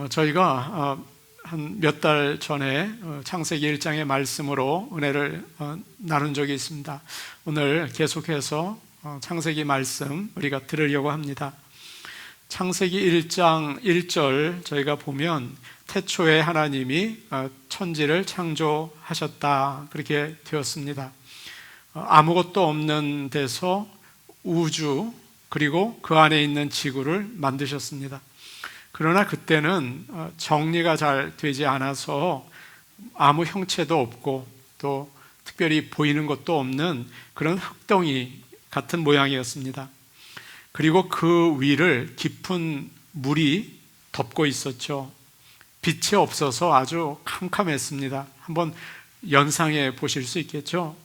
저희가 한 몇 달 전에 창세기 1장의 말씀으로 은혜를 나눈 적이 있습니다. 오늘 계속해서 창세기 말씀 우리가 들으려고 합니다. 창세기 1장 1절 저희가 보면 태초에 하나님이 천지를 창조하셨다 그렇게 되었습니다. 아무것도 없는 데서 우주 그리고 그 안에 있는 지구를 만드셨습니다. 그러나 그때는 정리가 잘 되지 않아서 아무 형체도 없고 또 특별히 보이는 것도 없는 그런 흙덩이 같은 모양이었습니다. 그리고 그 위를 깊은 물이 덮고 있었죠. 빛이 없어서 아주 캄캄했습니다. 한번 연상해 보실 수 있겠죠.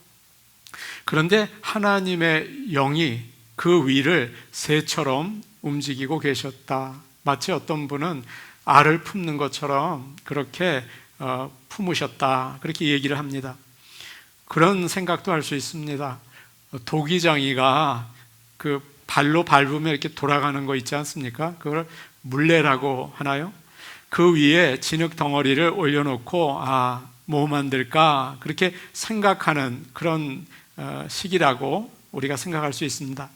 그런데 하나님의 영이 그 위를 새처럼 움직이고 계셨다. 마치 어떤 분은 알을 품는 것처럼 그렇게 품으셨다 그렇게 얘기를 합니다. 그런 생각도 할 수 있습니다. 도기장이가 그 발로 밟으면 이렇게 돌아가는 거 있지 않습니까? 그걸 물레라고 하나요? 그 위에 진흙 덩어리를 올려놓고 뭐 만들까 그렇게 생각하는 그런 시기라고 우리가 생각할 수 있습니다.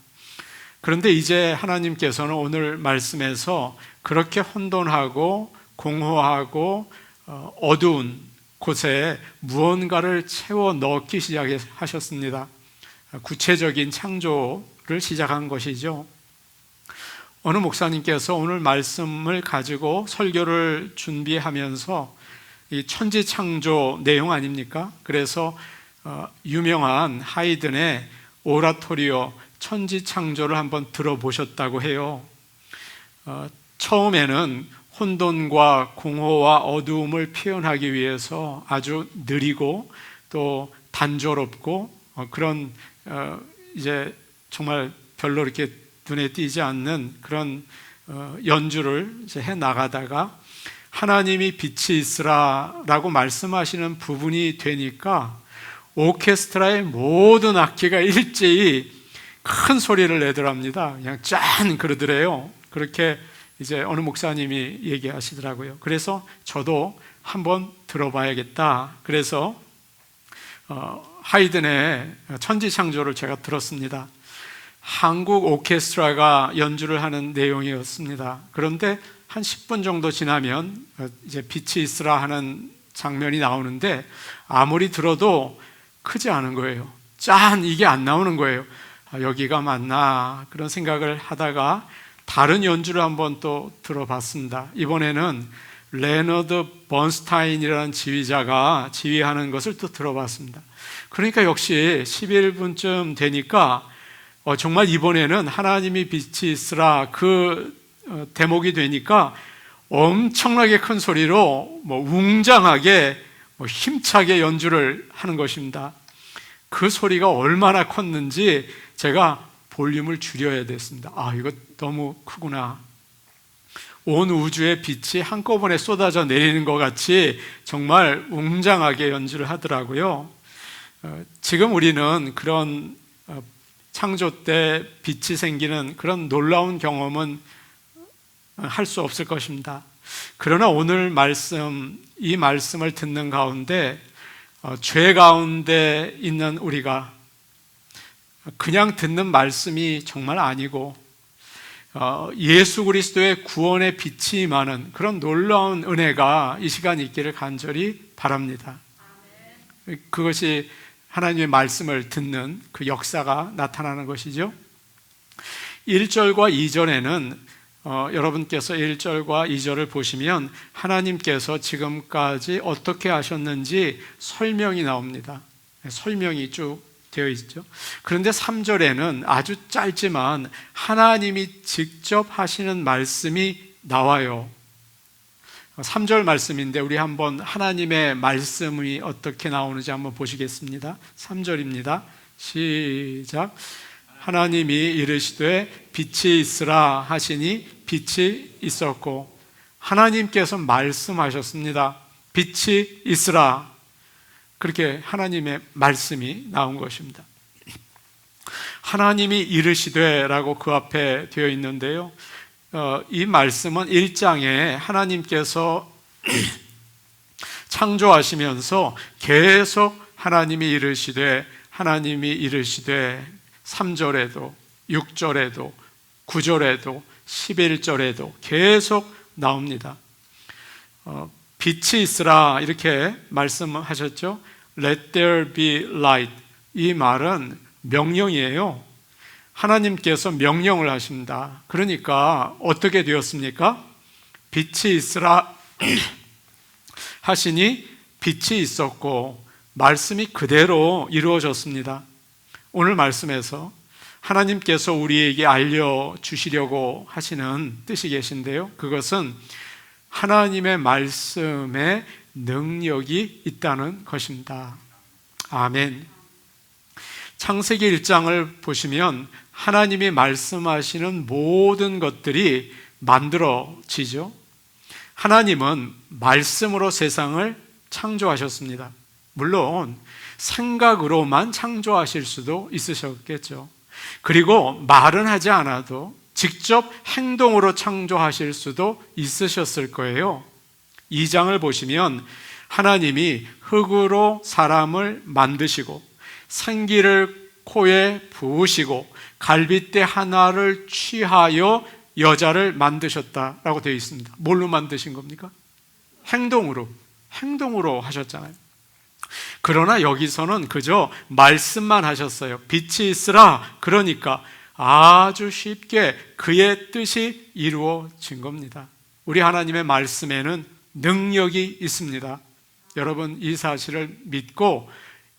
그런데 이제 하나님께서는 오늘 말씀에서 그렇게 혼돈하고 공허하고 어두운 곳에 무언가를 채워 넣기 시작하셨습니다. 구체적인 창조를 시작한 것이죠. 어느 목사님께서 오늘 말씀을 가지고 설교를 준비하면서 이 천지창조 내용 아닙니까? 그래서 유명한 하이든의 오라토리오 천지창조를 한번 들어보셨다고 해요. 처음에는 혼돈과 공허와 어두움을 표현하기 위해서 아주 느리고 또 단조롭고 그런 이제 정말 별로 이렇게 눈에 띄지 않는 그런 연주를 이제 해 나가다가 하나님이 빛이 있으라라고 말씀하시는 부분이 되니까 오케스트라의 모든 악기가 일제히 큰 소리를 내더랍니다. 그냥 짠 그러더래요. 그렇게 이제 어느 목사님이 얘기하시더라고요. 그래서 저도 한번 들어봐야겠다. 그래서 하이든의 천지창조를 제가 들었습니다. 한국 오케스트라가 연주를 하는 내용이었습니다. 그런데 한 10분 정도 지나면 이제 빛이 있으라 하는 장면이 나오는데 아무리 들어도 크지 않은 거예요. 짠 이게 안 나오는 거예요. 여기가 맞나 그런 생각을 하다가 다른 연주를 한번 또 들어봤습니다. 이번에는 레너드 번스타인이라는 지휘자가 지휘하는 것을 또 들어봤습니다. 그러니까 역시 11분쯤 되니까 정말 이번에는 하나님이 빛이 있으라 그 대목이 되니까 엄청나게 큰 소리로 웅장하게 힘차게 연주를 하는 것입니다. 그 소리가 얼마나 컸는지 제가 볼륨을 줄여야 됐습니다. 이거 너무 크구나. 온 우주의 빛이 한꺼번에 쏟아져 내리는 것 같이 정말 웅장하게 연주를 하더라고요. 지금 우리는 그런 창조 때 빛이 생기는 그런 놀라운 경험은 할 수 없을 것입니다. 그러나 오늘 말씀, 이 말씀을 듣는 가운데 죄 가운데 있는 우리가 그냥 듣는 말씀이 정말 아니고 예수 그리스도의 구원의 빛이 임하는 그런 놀라운 은혜가 이 시간에 있기를 간절히 바랍니다. 그것이 하나님의 말씀을 듣는 그 역사가 나타나는 것이죠. 1절과 2절에는 여러분께서 1절과 2절을 보시면 하나님께서 지금까지 어떻게 하셨는지 설명이 나옵니다. 설명이 쭉 되어 있죠. 그런데 3절에는 아주 짧지만 하나님이 직접 하시는 말씀이 나와요. 3절 말씀인데 우리 한번 하나님의 말씀이 어떻게 나오는지 한번 보시겠습니다. 3절입니다. 시작. 하나님이 이르시되 빛이 있으라 하시니 빛이 있었고 하나님께서 말씀하셨습니다. 빛이 있으라. 그렇게 하나님의 말씀이 나온 것입니다. 하나님이 이르시되 라고 그 앞에 되어 있는데요, 이 말씀은 1장에 하나님께서 창조하시면서 계속 하나님이 이르시되 3절에도 6절에도 9절에도 11절에도 계속 나옵니다. 빛이 있으라 이렇게 말씀하셨죠. Let there be light. 이 말은 명령이에요. 하나님께서 명령을 하십니다. 그러니까 어떻게 되었습니까? 빛이 있으라 하시니 빛이 있었고 말씀이 그대로 이루어졌습니다. 오늘 말씀에서 하나님께서 우리에게 알려주시려고 하시는 뜻이 계신데요. 그것은 하나님의 말씀에 능력이 있다는 것입니다. 아멘. 창세기 1장을 보시면 하나님이 말씀하시는 모든 것들이 만들어지죠. 하나님은 말씀으로 세상을 창조하셨습니다. 물론 생각으로만 창조하실 수도 있으셨겠죠. 그리고 말은 하지 않아도 직접 행동으로 창조하실 수도 있으셨을 거예요. 2장을 보시면 하나님이 흙으로 사람을 만드시고 생기를 코에 부으시고 갈빗대 하나를 취하여 여자를 만드셨다라고 되어 있습니다. 뭘로 만드신 겁니까? 행동으로 하셨잖아요. 그러나 여기서는 그저 말씀만 하셨어요. 빛이 있으라. 그러니까 아주 쉽게 그의 뜻이 이루어진 겁니다. 우리 하나님의 말씀에는 능력이 있습니다. 여러분 이 사실을 믿고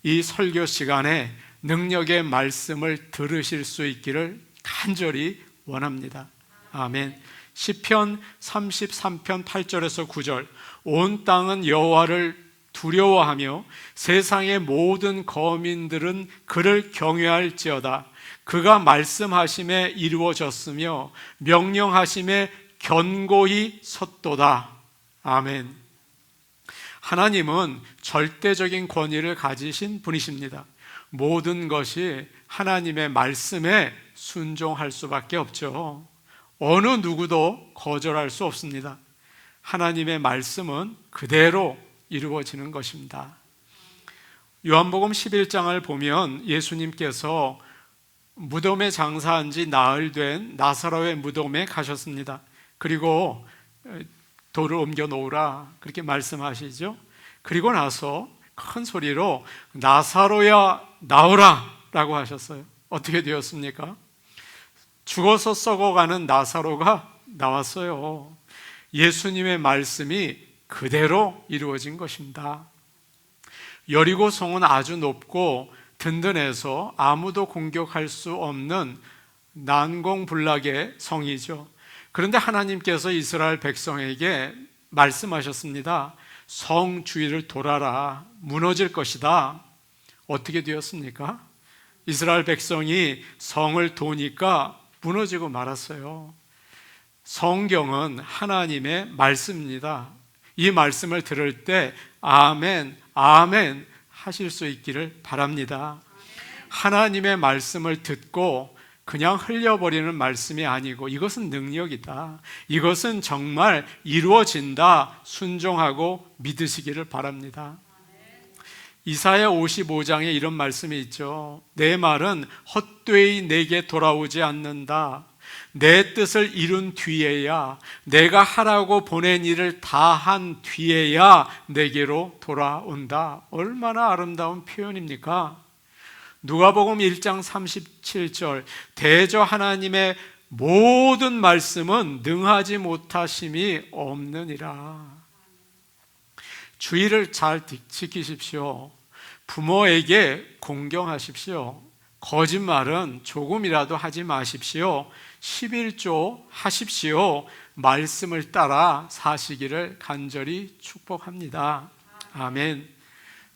이 설교 시간에 능력의 말씀을 들으실 수 있기를 간절히 원합니다. 아멘. 시편 33편 8절에서 9절 온 땅은 여호와를 두려워하며 세상의 모든 거민들은 그를 경외할지어다. 그가 말씀하심에 이루어졌으며 명령하심에 견고히 섰도다. 아멘. 하나님은 절대적인 권위를 가지신 분이십니다. 모든 것이 하나님의 말씀에 순종할 수밖에 없죠. 어느 누구도 거절할 수 없습니다. 하나님의 말씀은 그대로 이루어지는 것입니다. 요한복음 11장을 보면 예수님께서 무덤에 장사한 지 나흘 된 나사로의 무덤에 가셨습니다. 그리고 돌을 옮겨 놓으라 그렇게 말씀하시죠. 그리고 나서 큰 소리로 나사로야 나오라 라고 하셨어요. 어떻게 되었습니까? 죽어서 썩어가는 나사로가 나왔어요. 예수님의 말씀이 그대로 이루어진 것입니다. 여리고 성은 아주 높고 든든해서 아무도 공격할 수 없는 난공불락의 성이죠. 그런데 하나님께서 이스라엘 백성에게 말씀하셨습니다. 성 주위를 돌아라. 무너질 것이다. 어떻게 되었습니까? 이스라엘 백성이 성을 도니까 무너지고 말았어요. 성경은 하나님의 말씀입니다. 이 말씀을 들을 때 아멘, 아멘 하실 수 있기를 바랍니다. 하나님의 말씀을 듣고 그냥 흘려버리는 말씀이 아니고 이것은 능력이다. 이것은 정말 이루어진다. 순종하고 믿으시기를 바랍니다. 이사야 55장에 이런 말씀이 있죠. 내 말은 헛되이 내게 돌아오지 않는다. 내 뜻을 이룬 뒤에야 내가 하라고 보낸 일을 다 한 뒤에야 내게로 돌아온다. 얼마나 아름다운 표현입니까? 누가복음 1장 37절 대저 하나님의 모든 말씀은 능하지 못하심이 없느니라. 주의를 잘 지키십시오. 부모에게 공경하십시오. 거짓말은 조금이라도 하지 마십시오. 11조 하십시오. 말씀을 따라 사시기를 간절히 축복합니다. 아멘.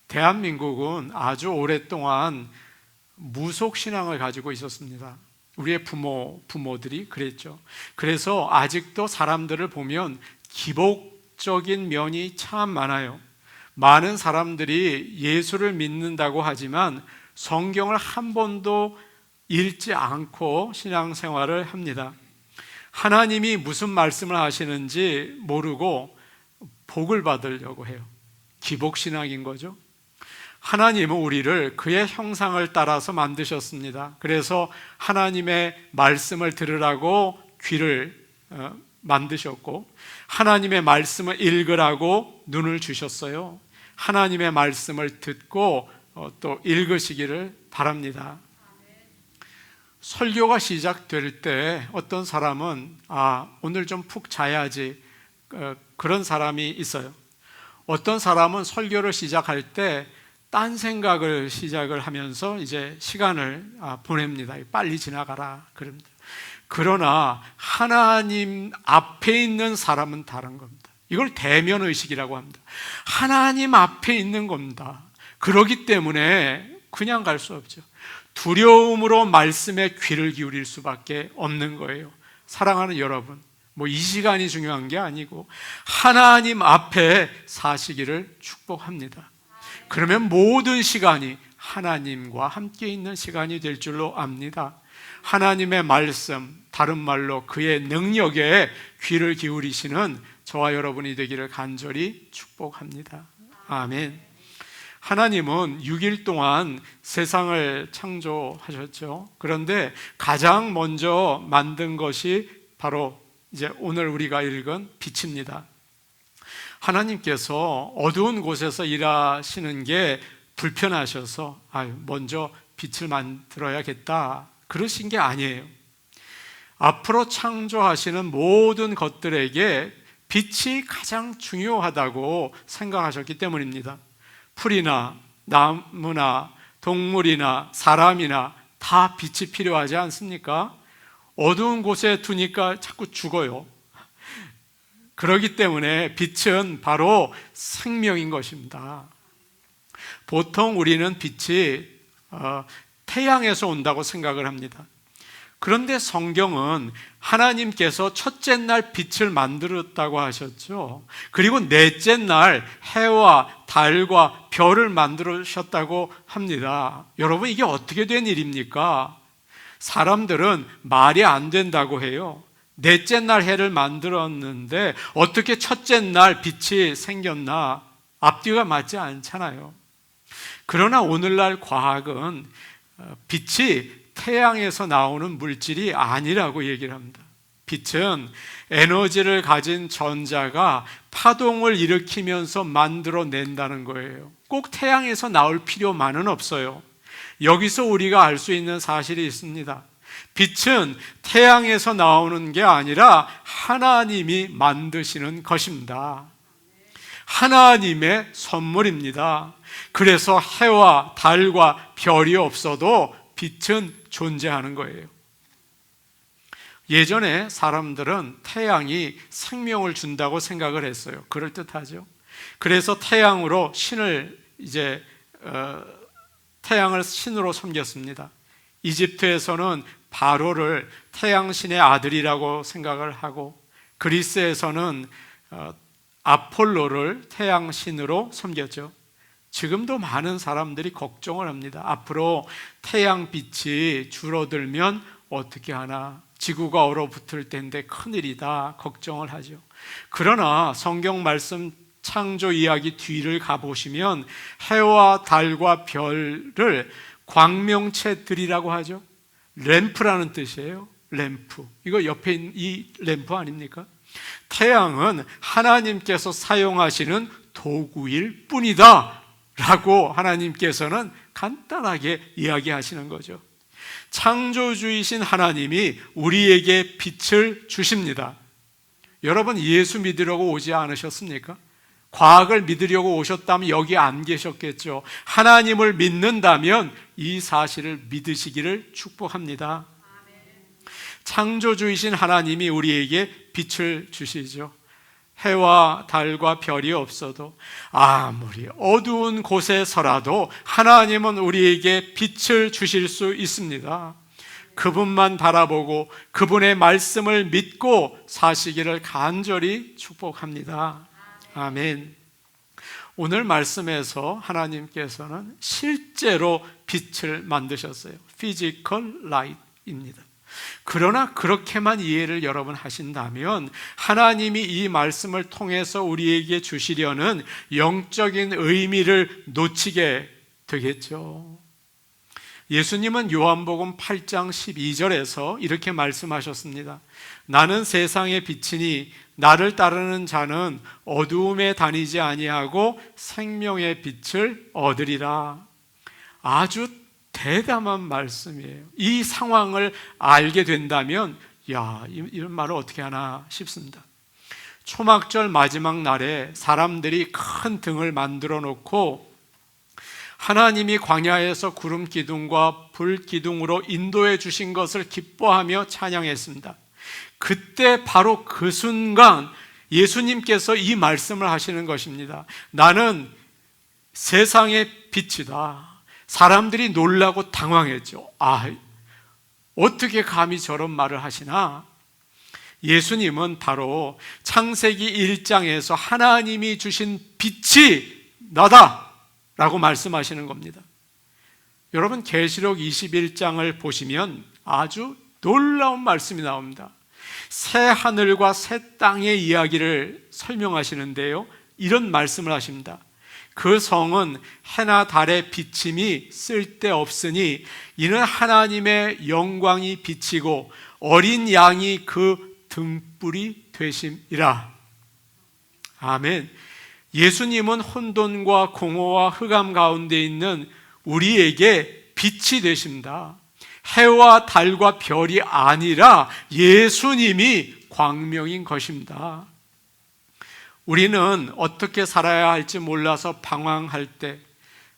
대한민국은 아주 오랫동안 무속신앙을 가지고 있었습니다. 우리의 부모들이 그랬죠. 그래서 아직도 사람들을 보면 기복적인 면이 참 많아요. 많은 사람들이 예수를 믿는다고 하지만 성경을 한 번도 읽지 않고 신앙생활을 합니다. 하나님이 무슨 말씀을 하시는지 모르고 복을 받으려고 해요. 기복신앙인 거죠. 하나님은 우리를 그의 형상을 따라서 만드셨습니다. 그래서 하나님의 말씀을 들으라고 귀를 만드셨고, 하나님의 말씀을 읽으라고 눈을 주셨어요. 하나님의 말씀을 듣고 또 읽으시기를 바랍니다. 설교가 시작될 때 어떤 사람은 오늘 좀 푹 자야지, 그런 사람이 있어요. 어떤 사람은 설교를 시작할 때 딴 생각을 시작을 하면서 이제 시간을 보냅니다. 빨리 지나가라 그럽니다. 그러나 하나님 앞에 있는 사람은 다른 겁니다. 이걸 대면의식이라고 합니다. 하나님 앞에 있는 겁니다. 그렇기 때문에 그냥 갈 수 없죠. 두려움으로 말씀에 귀를 기울일 수밖에 없는 거예요. 사랑하는 여러분, 이 시간이 중요한 게 아니고 하나님 앞에 사시기를 축복합니다. 그러면 모든 시간이 하나님과 함께 있는 시간이 될 줄로 압니다. 하나님의 말씀, 다른 말로 그의 능력에 귀를 기울이시는 저와 여러분이 되기를 간절히 축복합니다. 아멘. 하나님은 6일 동안 세상을 창조하셨죠. 그런데 가장 먼저 만든 것이 바로 이제 오늘 우리가 읽은 빛입니다. 하나님께서 어두운 곳에서 일하시는 게 불편하셔서 먼저 빛을 만들어야겠다 그러신 게 아니에요. 앞으로 창조하시는 모든 것들에게 빛이 가장 중요하다고 생각하셨기 때문입니다. 풀이나 나무나 동물이나 사람이나 다 빛이 필요하지 않습니까? 어두운 곳에 두니까 자꾸 죽어요. 그렇기 때문에 빛은 바로 생명인 것입니다. 보통 우리는 빛이 태양에서 온다고 생각을 합니다. 그런데 성경은 하나님께서 첫째 날 빛을 만들었다고 하셨죠. 그리고 넷째 날 해와 달과 별을 만들으셨다고 합니다. 여러분, 이게 어떻게 된 일입니까? 사람들은 말이 안 된다고 해요. 넷째 날 해를 만들었는데 어떻게 첫째 날 빛이 생겼나? 앞뒤가 맞지 않잖아요. 그러나 오늘날 과학은 빛이 태양에서 나오는 물질이 아니라고 얘기를 합니다. 빛은 에너지를 가진 전자가 파동을 일으키면서 만들어낸다는 거예요. 꼭 태양에서 나올 필요만은 없어요. 여기서 우리가 알 수 있는 사실이 있습니다. 빛은 태양에서 나오는 게 아니라 하나님이 만드시는 것입니다. 하나님의 선물입니다. 그래서 해와 달과 별이 없어도 빛은 존재하는 거예요. 예전에 사람들은 태양이 생명을 준다고 생각을 했어요. 그럴듯하죠. 그래서 태양으로 태양을 신으로 섬겼습니다. 이집트에서는 바로를 태양신의 아들이라고 생각을 하고, 그리스에서는 아폴로를 태양신으로 섬겼죠. 지금도 많은 사람들이 걱정을 합니다. 앞으로 태양빛이 줄어들면 어떻게 하나, 지구가 얼어붙을 텐데 큰일이다 걱정을 하죠. 그러나 성경 말씀 창조 이야기 뒤를 가보시면 해와 달과 별을 광명체들이라고 하죠. 램프라는 뜻이에요. 램프. 이거 옆에 있는 이 램프 아닙니까? 태양은 하나님께서 사용하시는 도구일 뿐이다 라고 하나님께서는 간단하게 이야기하시는 거죠. 창조주이신 하나님이 우리에게 빛을 주십니다. 여러분, 예수 믿으려고 오지 않으셨습니까? 과학을 믿으려고 오셨다면 여기 안 계셨겠죠. 하나님을 믿는다면 이 사실을 믿으시기를 축복합니다. 창조주이신 하나님이 우리에게 빛을 주시죠. 해와 달과 별이 없어도 아무리 어두운 곳에서라도 하나님은 우리에게 빛을 주실 수 있습니다. 그분만 바라보고 그분의 말씀을 믿고 사시기를 간절히 축복합니다. 아멘. 오늘 말씀에서 하나님께서는 실제로 빛을 만드셨어요. Physical light입니다. 그러나 그렇게만 이해를 여러분 하신다면 하나님이 이 말씀을 통해서 우리에게 주시려는 영적인 의미를 놓치게 되겠죠. 예수님은 요한복음 8장 12절에서 이렇게 말씀하셨습니다. 나는 세상의 빛이니 나를 따르는 자는 어두움에 다니지 아니하고 생명의 빛을 얻으리라. 아주 대담한 말씀이에요. 이 상황을 알게 된다면 이런 말을 어떻게 하나 싶습니다. 초막절 마지막 날에 사람들이 큰 등을 만들어 놓고 하나님이 광야에서 구름 기둥과 불 기둥으로 인도해 주신 것을 기뻐하며 찬양했습니다. 그때 바로 그 순간 예수님께서 이 말씀을 하시는 것입니다. 나는 세상의 빛이다. 사람들이 놀라고 당황했죠. 어떻게 감히 저런 말을 하시나? 예수님은 바로 창세기 1장에서 하나님이 주신 빛이 나다 라고 말씀하시는 겁니다. 여러분, 계시록 21장을 보시면 아주 놀라운 말씀이 나옵니다. 새 하늘과 새 땅의 이야기를 설명하시는데요, 이런 말씀을 하십니다. 그 성은 해나 달의 비침이 쓸데없으니 이는 하나님의 영광이 비치고 어린 양이 그 등불이 되심이라. 아멘. 예수님은 혼돈과 공허와 흑암 가운데 있는 우리에게 빛이 되십니다. 해와 달과 별이 아니라 예수님이 광명인 것입니다. 우리는 어떻게 살아야 할지 몰라서 방황할 때,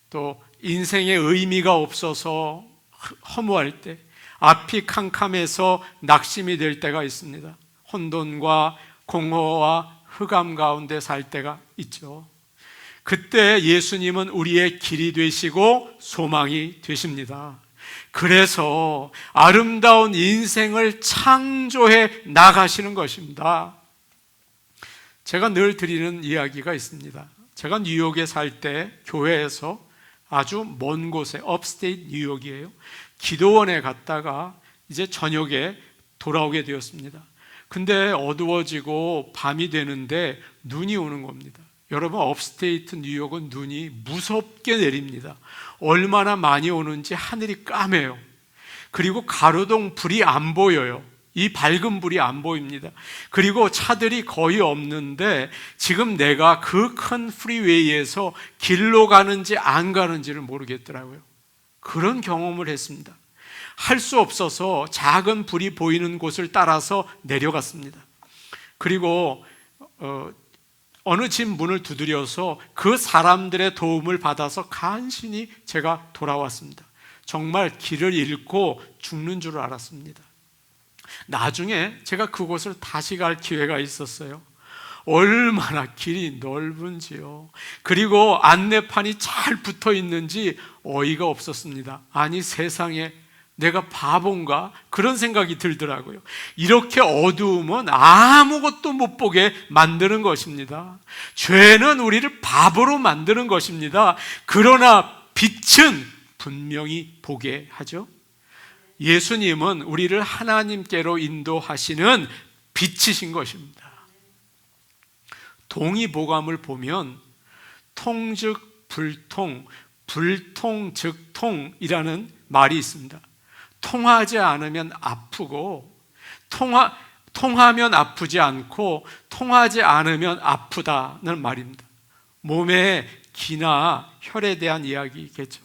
또 인생의 의미가 없어서 허무할 때, 앞이 캄캄해서 낙심이 될 때가 있습니다. 혼돈과 공허와 흑암 가운데 살 때가 있죠. 그때 예수님은 우리의 길이 되시고 소망이 되십니다. 그래서 아름다운 인생을 창조해 나가시는 것입니다. 제가 늘 드리는 이야기가 있습니다. 제가 뉴욕에 살 때 교회에서 아주 먼 곳에, 업스테이트 뉴욕이에요, 기도원에 갔다가 이제 저녁에 돌아오게 되었습니다. 근데 어두워지고 밤이 되는데 눈이 오는 겁니다. 여러분, 업스테이트 뉴욕은 눈이 무섭게 내립니다. 얼마나 많이 오는지 하늘이 까매요. 그리고 가로등 불이 안 보여요. 이 밝은 불이 안 보입니다. 그리고 차들이 거의 없는데 지금 내가 그 큰 프리웨이에서 길로 가는지 안 가는지를 모르겠더라고요. 그런 경험을 했습니다. 할 수 없어서 작은 불이 보이는 곳을 따라서 내려갔습니다. 그리고 어느 집 문을 두드려서 그 사람들의 도움을 받아서 간신히 제가 돌아왔습니다. 정말 길을 잃고 죽는 줄 알았습니다. 나중에 제가 그곳을 다시 갈 기회가 있었어요. 얼마나 길이 넓은지요. 그리고 안내판이 잘 붙어 있는지 어이가 없었습니다. 아니, 세상에 내가 바본가? 그런 생각이 들더라고요. 이렇게 어두움은 아무것도 못 보게 만드는 것입니다. 죄는 우리를 바보로 만드는 것입니다. 그러나 빛은 분명히 보게 하죠. 예수님은 우리를 하나님께로 인도하시는 빛이신 것입니다. 동의보감을 보면 통즉 불통, 불통 즉 통이라는 말이 있습니다. 통하지 않으면 아프고, 통하면 아프지 않고 통하지 않으면 아프다는 말입니다. 몸의 기나 혈에 대한 이야기겠죠.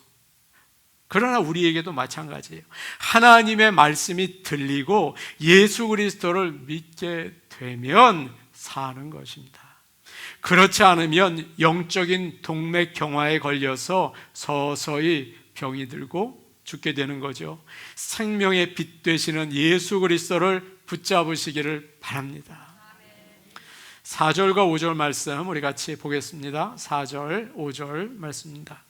그러나 우리에게도 마찬가지예요. 하나님의 말씀이 들리고 예수 그리스도를 믿게 되면 사는 것입니다. 그렇지 않으면 영적인 동맥경화에 걸려서 서서히 병이 들고 죽게 되는 거죠. 생명의 빛 되시는 예수 그리스도를 붙잡으시기를 바랍니다. 4절과 5절 말씀 우리 같이 보겠습니다. 4절, 5절 말씀입니다.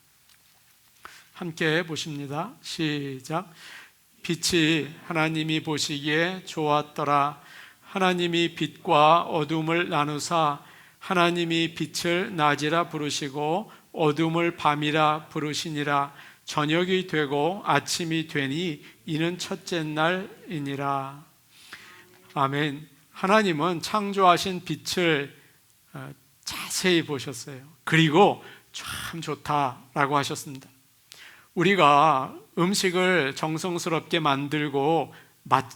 함께 보십니다. 시작. 빛이 하나님이 보시기에 좋았더라. 하나님이 빛과 어둠을 나누사 하나님이 빛을 낮이라 부르시고 어둠을 밤이라 부르시니라. 저녁이 되고 아침이 되니 이는 첫째 날이니라. 아멘. 하나님은 창조하신 빛을 자세히 보셨어요. 그리고 참 좋다라고 하셨습니다. 우리가 음식을 정성스럽게 만들고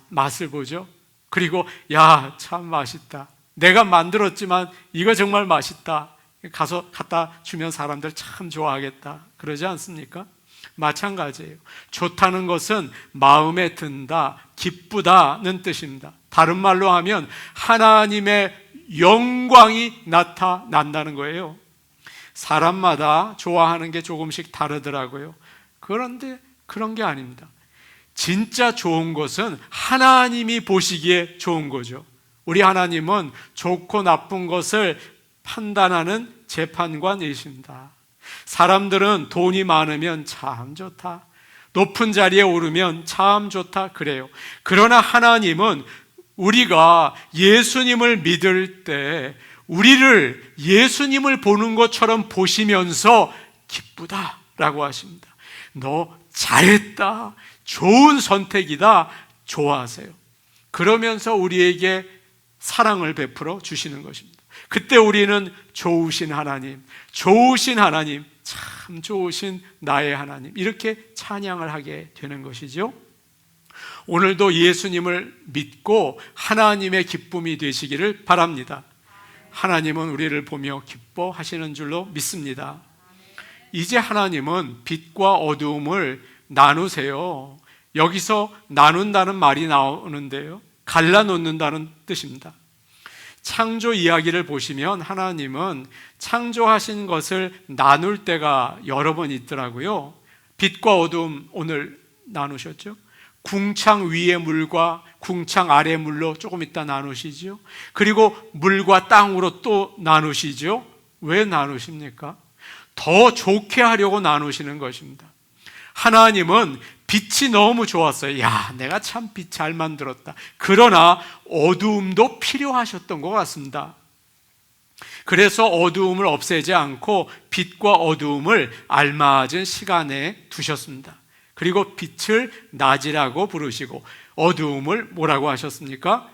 맛을 보죠. 그리고 야, 참 맛있다. 내가 만들었지만 이거 정말 맛있다. 가서 갖다 주면 사람들 참 좋아하겠다. 그러지 않습니까? 마찬가지예요. 좋다는 것은 마음에 든다, 기쁘다는 뜻입니다. 다른 말로 하면 하나님의 영광이 나타난다는 거예요. 사람마다 좋아하는 게 조금씩 다르더라고요. 그런데 그런 게 아닙니다. 진짜 좋은 것은 하나님이 보시기에 좋은 거죠. 우리 하나님은 좋고 나쁜 것을 판단하는 재판관이십니다. 사람들은 돈이 많으면 참 좋다, 높은 자리에 오르면 참 좋다 그래요. 그러나 하나님은 우리가 예수님을 믿을 때 우리를 예수님을 보는 것처럼 보시면서 기쁘다라고 하십니다. 너 잘했다, 좋은 선택이다, 좋아하세요. 그러면서 우리에게 사랑을 베풀어 주시는 것입니다. 그때 우리는 좋으신 하나님, 참 좋으신 나의 하나님, 이렇게 찬양을 하게 되는 것이죠. 오늘도 예수님을 믿고 하나님의 기쁨이 되시기를 바랍니다. 하나님은 우리를 보며 기뻐하시는 줄로 믿습니다. 이제 하나님은 빛과 어두움을 나누세요. 여기서 나눈다는 말이 나오는데요, 갈라놓는다는 뜻입니다. 창조 이야기를 보시면 하나님은 창조하신 것을 나눌 때가 여러 번 있더라고요. 빛과 어두움 오늘 나누셨죠? 궁창 위의 물과 궁창 아래 물로 조금 이따 나누시죠. 그리고 물과 땅으로 또 나누시죠. 왜 나누십니까? 더 좋게 하려고 나누시는 것입니다. 하나님은 빛이 너무 좋았어요. 야, 내가 참 빛 잘 만들었다. 그러나 어두움도 필요하셨던 것 같습니다. 그래서 어두움을 없애지 않고 빛과 어두움을 알맞은 시간에 두셨습니다. 그리고 빛을 낮이라고 부르시고 어두움을 뭐라고 하셨습니까?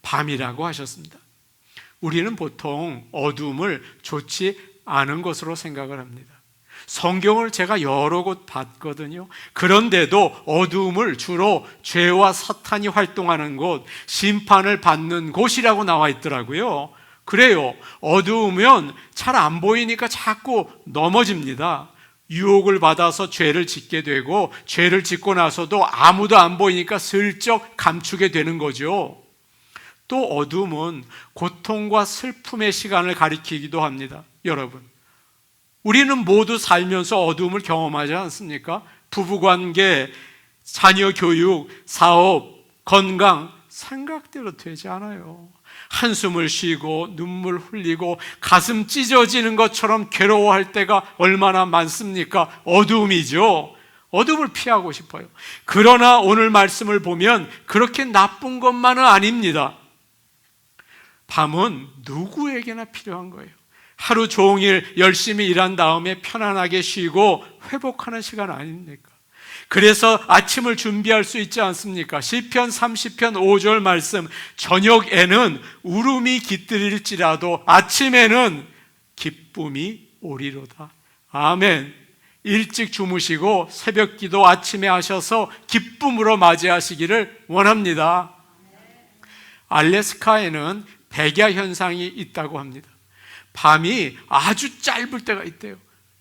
밤이라고 하셨습니다. 우리는 보통 어두움을 좋지 않은 것으로 생각을 합니다. 성경을 제가 여러 곳 봤거든요. 그런데도 어두움을 주로 죄와 사탄이 활동하는 곳, 심판을 받는 곳이라고 나와 있더라고요. 그래요. 어두우면 잘 안 보이니까 자꾸 넘어집니다. 유혹을 받아서 죄를 짓게 되고, 죄를 짓고 나서도 아무도 안 보이니까 슬쩍 감추게 되는 거죠. 또 어둠은 고통과 슬픔의 시간을 가리키기도 합니다. 여러분, 우리는 모두 살면서 어두움을 경험하지 않습니까? 부부관계, 자녀 교육, 사업, 건강, 생각대로 되지 않아요. 한숨을 쉬고 눈물 흘리고 가슴 찢어지는 것처럼 괴로워할 때가 얼마나 많습니까? 어두움이죠. 어둠을 피하고 싶어요. 그러나 오늘 말씀을 보면 그렇게 나쁜 것만은 아닙니다. 밤은 누구에게나 필요한 거예요. 하루 종일 열심히 일한 다음에 편안하게 쉬고 회복하는 시간 아닙니까? 그래서 아침을 준비할 수 있지 않습니까? 시편 30편 5절 말씀, 저녁에는 울음이 깃들일지라도 아침에는 기쁨이 오리로다. 아멘. 일찍 주무시고 새벽 기도 아침에 하셔서 기쁨으로 맞이하시기를 원합니다. 알래스카에는 백야 현상이 있다고 합니다. 밤이 아주 짧을 때가 있대요.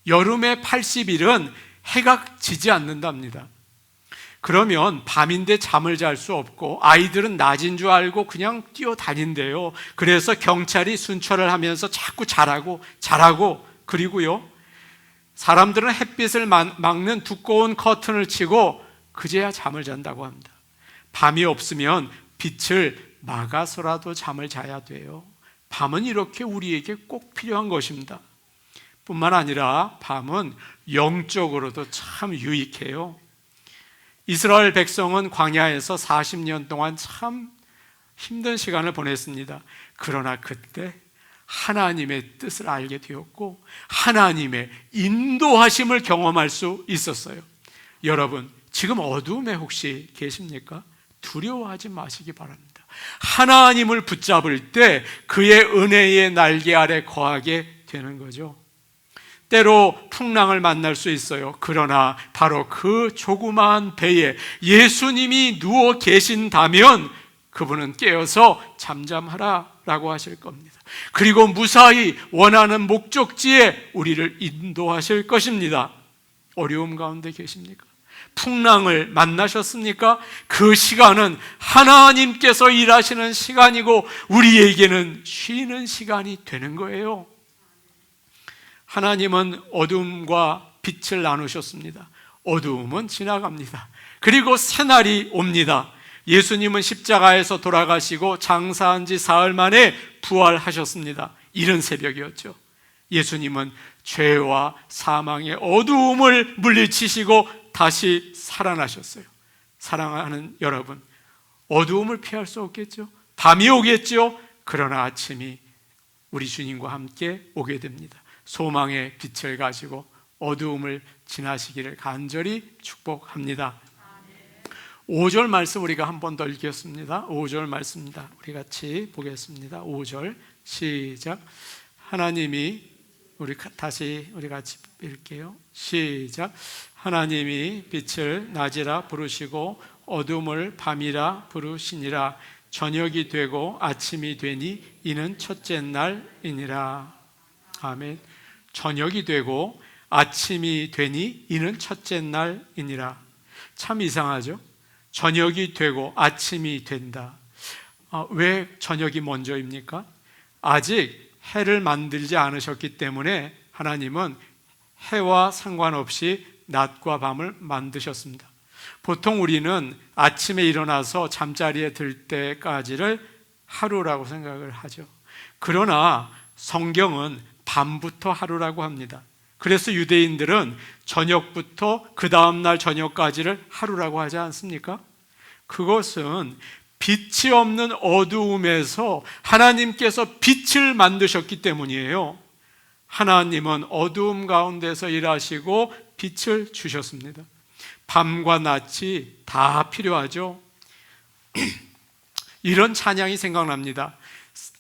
여름에 80일은 해가 지지 않는답니다. 그러면 밤인데 잠을 잘 수 없고 아이들은 낮인 줄 알고 그냥 뛰어다닌대요. 그래서 경찰이 순찰을 하면서 자꾸 자라고 그리고요, 사람들은 햇빛을 막는 두꺼운 커튼을 치고 그제야 잠을 잔다고 합니다. 밤이 없으면 빛을 막아서라도 잠을 자야 돼요. 밤은 이렇게 우리에게 꼭 필요한 것입니다. 뿐만 아니라 밤은 영적으로도 참 유익해요. 이스라엘 백성은 광야에서 40년 동안 참 힘든 시간을 보냈습니다. 그러나 그때 하나님의 뜻을 알게 되었고 하나님의 인도하심을 경험할 수 있었어요. 여러분, 지금 어두움에 혹시 계십니까? 두려워하지 마시기 바랍니다. 하나님을 붙잡을 때 그의 은혜의 날개 아래 거하게 되는 거죠. 때로 풍랑을 만날 수 있어요. 그러나 바로 그 조그마한 배에 예수님이 누워 계신다면 그분은 깨어서 잠잠하라 라고 하실 겁니다. 그리고 무사히 원하는 목적지에 우리를 인도하실 것입니다. 어려움 가운데 계십니까? 풍랑을 만나셨습니까? 그 시간은 하나님께서 일하시는 시간이고 우리에게는 쉬는 시간이 되는 거예요. 하나님은 어둠과 빛을 나누셨습니다. 어두움은 지나갑니다. 그리고 새날이 옵니다. 예수님은 십자가에서 돌아가시고 장사한 지 사흘 만에 부활하셨습니다. 이른 새벽이었죠. 예수님은 죄와 사망의 어두움을 물리치시고 다시 살아나셨어요. 사랑하는 여러분, 어두움을 피할 수 없겠죠. 밤이 오겠죠. 그러나 아침이 우리 주님과 함께 오게 됩니다. 소망의 빛을 가지고 어두움을 지나시기를 간절히 축복합니다. 5절 말씀 우리가 한 번 더 읽겠습니다. 5절 말씀입니다. 우리 같이 보겠습니다. 5절 시작. 하나님이 우리 같이 읽게요. 시작. 하나님이 빛을 낮이라 부르시고 어둠을 밤이라 부르시니라. 저녁이 되고 아침이 되니 이는 첫째 날이니라. 아멘. 저녁이 되고 아침이 되니 이는 첫째 날이니라. 참 이상하죠? 저녁이 되고 아침이 된다. 왜 저녁이 먼저입니까? 아직 해를 만들지 않으셨기 때문에 하나님은 해와 상관없이 낮과 밤을 만드셨습니다. 보통 우리는 아침에 일어나서 잠자리에 들 때까지를 하루라고 생각을 하죠. 그러나 성경은 밤부터 하루라고 합니다. 그래서 유대인들은 저녁부터 그 다음날 저녁까지를 하루라고 하지 않습니까? 그것은 빛이 없는 어두움에서 하나님께서 빛을 만드셨기 때문이에요. 하나님은 어두움 가운데서 일하시고 빛을 주셨습니다. 밤과 낮이 다 필요하죠. 이런 찬양이 생각납니다.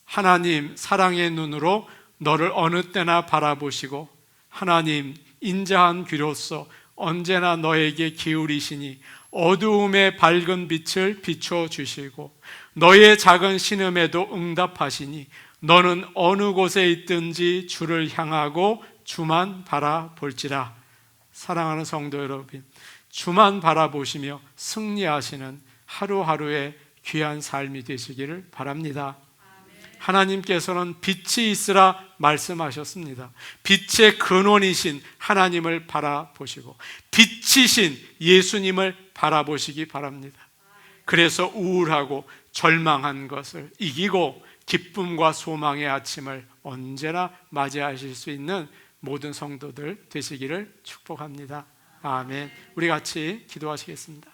하나님 사랑의 눈으로 너를 어느 때나 바라보시고 하나님 인자한 귀로서 언제나 너에게 기울이시니 어두움의 밝은 빛을 비춰주시고 너의 작은 신음에도 응답하시니 너는 어느 곳에 있든지 주를 향하고 주만 바라볼지라. 사랑하는 성도 여러분, 주만 바라보시며 승리하시는 하루하루의 귀한 삶이 되시기를 바랍니다. 하나님께서는 빛이 있으라 말씀하셨습니다. 빛의 근원이신 하나님을 바라보시고 빛이신 예수님을 바라보시기 바랍니다. 그래서 우울하고 절망한 것을 이기고 기쁨과 소망의 아침을 언제나 맞이하실 수 있는 모든 성도들 되시기를 축복합니다. 아멘. 우리 같이 기도하시겠습니다.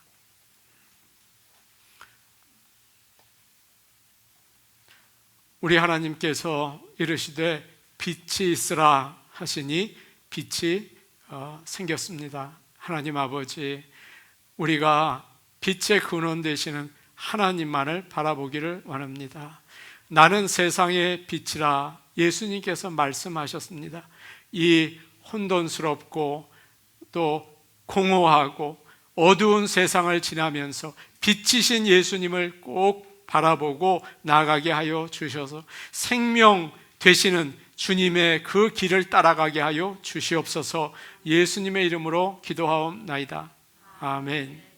우리 하나님께서 이르시되 빛이 있으라 하시니 빛이 생겼습니다. 하나님 아버지, 우리가 빛의 근원 되시는 하나님만을 바라보기를 원합니다. 나는 세상의 빛이라 예수님께서 말씀하셨습니다. 이 혼돈스럽고 또 공허하고 어두운 세상을 지나면서 빛이신 예수님을 꼭 바라보고 나아가게 하여 주셔서 생명 되시는 주님의 그 길을 따라가게 하여 주시옵소서. 예수님의 이름으로 기도하옵나이다. 아멘.